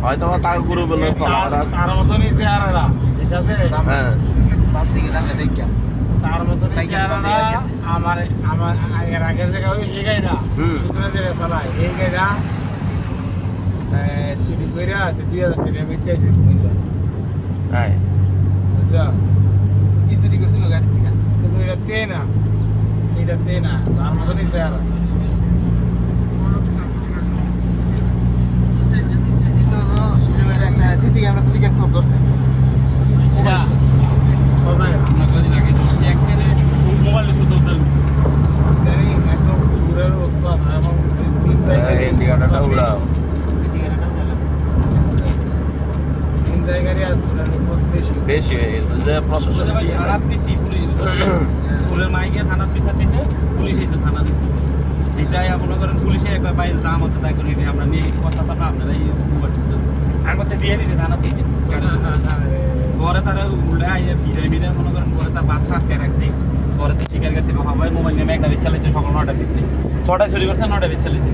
হয়তো বা তার গুরু বলে তার মতনই চেহারারা, ঠিক আছে? হ্যাঁ তার মতনই চেহারারা। আমার আমার আগের আগের জায়গা ওই এই গাড়িটা সুতরাং যে চালায় এই গাড়িটা চুরি কইরা 2000 টাকা বেচেছে বুঝলা? হ্যাঁ বুঝলা? কি চুরি করছিল গাড়ি থেকে? কিন্তু এটা তে না তার মতনই চেহারা। একটা সিসি ক্যামেরা থেকে সব ধরছে। এটা কবে মোবাইল জানি একদম চুরের উৎপাদ এবং ইন্ডিকেটরটা উড়াও চিন্তাইকারী আর চুরের উপর বেশি বেশি হয়ে গেছে যে প্রশাসন থানাত দিছি পুলিশ সুরের মাইকে থানাত বিচার দিছে পুলিশ এসে থানা এটাই মনে করেন পুলিশে একবার বাইরে দাম হতে তাই করে আমরা নিয়ে গেছি কথা তো আপনারা এই আর করতে দিয়ে দিছে থানা থেকে ঘরে তারা উল্টে আইয়া ফিরে মিলে মনে করেন ঘরে তার বাচ্চা আটকে রাখছি ঘরে তো শিকার গেছে ভাবাই মোবাইল নিয়ে একটা চালিয়েছে সকাল 9টার দিকে 6টায় চুরি করছে 9টায় চালিয়েছে